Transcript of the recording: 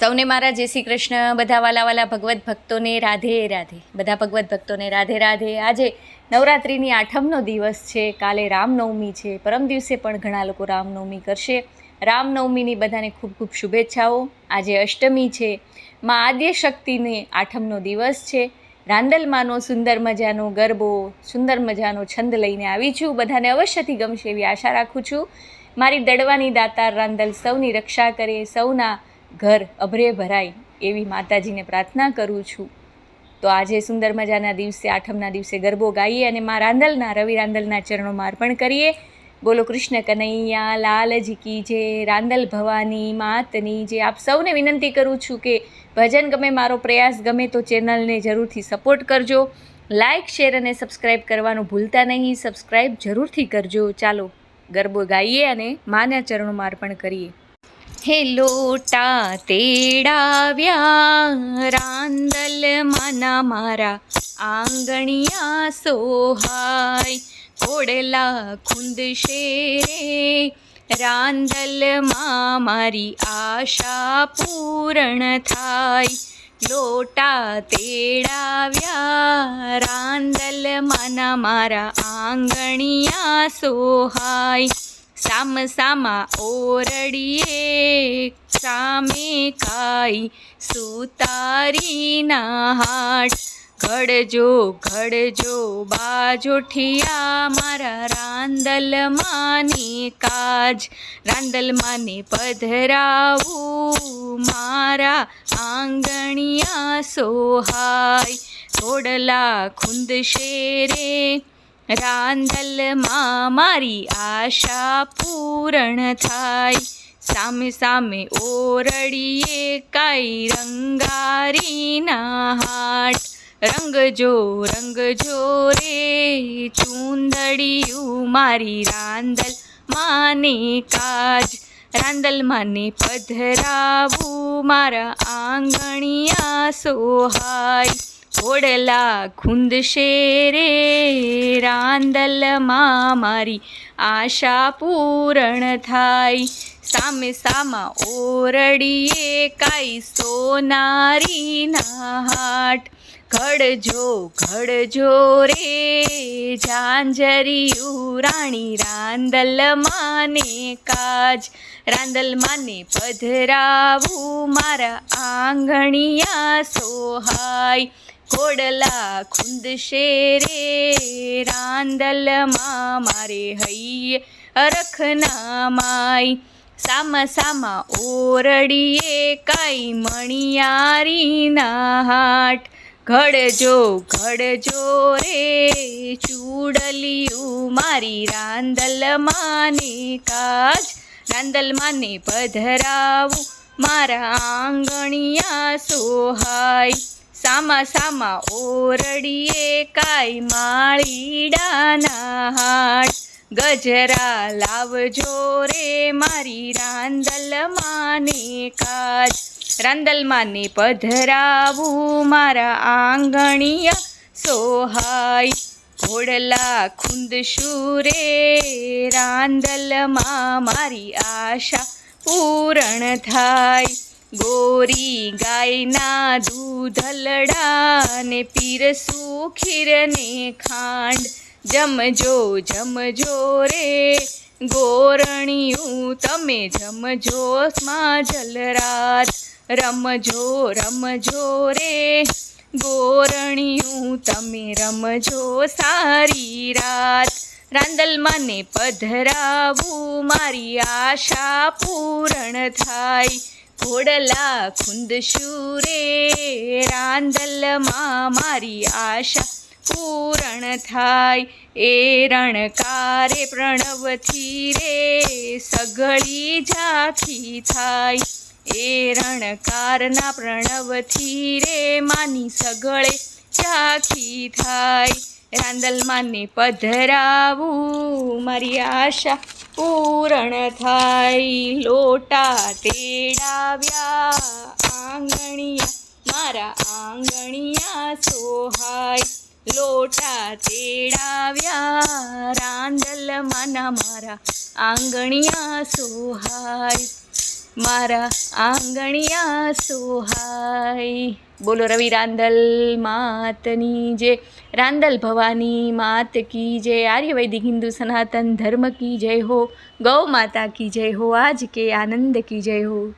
સૌને મારા જય શ્રી કૃષ્ણ. બધા વાલા ભગવત ભક્તોને રાધે રાધે. બધા ભગવત ભક્તોને રાધે રાધે. આજે નવરાત્રિની આઠમનો દિવસ છે. કાલે રામનવમી છે. પરમ દિવસે પણ ઘણા લોકો રામનવમી કરશે. રામનવમીની બધાને ખૂબ ખૂબ શુભેચ્છાઓ. આજે અષ્ટમી છે. માં આદ્યશક્તિને આઠમનો દિવસ છે. રાંદલમાંનો સુંદર મજાનો ગરબો, સુંદર મજાનો છંદ લઈને આવી છું. બધાને અવશ્યથી ગમશે એવી આશા રાખું છું. મારી દડવાની દાતાર રાંદલ સૌની રક્ષા કરે, સૌના ઘર અભરે ભરાય એવી માતાજીને પ્રાર્થના કરું છું. તો આજે સુંદર મજાના દિવસે, આઠમના દિવસે ગરબો ગાઈએ અને મા રાંદલના, રવિ રાંદલના ચરણોમાં અર્પણ કરીએ. બોલો કૃષ્ણ કનૈયા લાલજી કી જય, રાંદલ ભવાની માતની જે. આપ સૌને વિનંતી કરું છું કે ભજન ગમે, મારો પ્રયાસ ગમે તો ચેનલને જરૂરથી સપોર્ટ કરજો. લાઇક, શેર અને સબસ્ક્રાઈબ કરવાનું ભૂલતા નહીં. સબસ્ક્રાઈબ જરૂરથી કરજો. ચાલો ગરબો ગાઈએ અને માના ચરણોમાં અર્પણ કરીએ. હે લોટા તેડાવ્યા રાંદલ માના મારા આંગણિયા સોહાય, કોડલા ખુંદશે રે રાંદલમાં મારી આશા પૂર્ણ થાય. લોટા તેડાવ્યા રાંદલ માના મારા આંગણિયા સોહાય, સામ સામા ઓરડીએ સામે કાઈ સુતારીના હાટ, ઘડજો ઘડજો બાજોઠિયા મારા રાંદલ માને કાજ. રાંદલ માને પધરાવું મારા આંગણિયા સોહાય, ઘોડલા ખુંદશે રે રાંદલમાં મારી આશા પૂર્ણ થાય. સામે સામે ઓરડીએ કાઈ રંગારીના હાટ, રંગજો રંગજો રે ચૂંદડિયું મારી રાંદલ માને કાજ. રાંદલ માને પધરાવું મારા આંગણિયા સોહાય, ઘોડલા ખુંદશે રે રાંદલમાં મારી આશા પૂર્ણ થાય. સામે સામા ઓરડીએ કાઈ સોનારીના હાટ, ઘડજો ઘડજો રે ઝાંઝરિયું રાણી રાંદલ માને કાજ. રાંદલ માને પધરાવું મારા આંગણિયા સોહાય, ઘોડલા ખુંદશે રે રાંદલમાં મારે હૈયે અરખના માય. સામા સામા ઓરડીએ કાઈ મણિયારીના હાટ, ઘડજો ઘડજો રે ચૂડલિયું મારી રાંદલ માને કાજ. રાંદલ માને પધરાવું મારા આંગણિયા સોહાય, સામા સામા ઓરડીએ કાઈ માળીડાના હાટ, ગજરા લાવજો રે મારી રાંદલ માને કાજ. રાંદલ માને પધરાવું મારા આંગણિયા સોહાય, ઘોડલા ખુંદશું રે રાંદલમાં મારી આશા પૂર્ણ થાય. ગોરી ગાયના દૂધલડાને પીરસું ખીરને ખાંડ, જમજો જમજો રે ગોરણિયું તમે જમજો સ્મા જલરાત. રમજો રમજો રે ગોરણિયું તમે રમજો સારી રાત. રાંદલ માને પધરાવું મારી આશા પૂર્ણ થાય, ઘોડલા ખુંદશું રે રાંદલમાં મારી આશા પૂર્ણ થાય. એ રણકારે પ્રણવથી રે સઘળી ઝાંખી થાય, એ રણકારના પ્રણવથી રે માની સઘળે ઝાંખી થાય. રાંદલ માને પધરાવું મારી આશા પૂર્ણ થાય. લોટા તેડાવ્યા આંગણિયા મારા આંગણિયા સોહાય, લોટા તેડાવ્યા રાંદલ માના મારા આંગણિયા સોહાય. મારા આંગણિયા સોહાય. બોલો રવિ રાંદલ માતની જય, રાંદલ ભવાની માત કી જય, આર્યવૈદિક હિન્દુ સનાતન ધર્મ કી જય હો, ગૌ માતા કી જય હો, આજ કે આનંદ કી જય હો.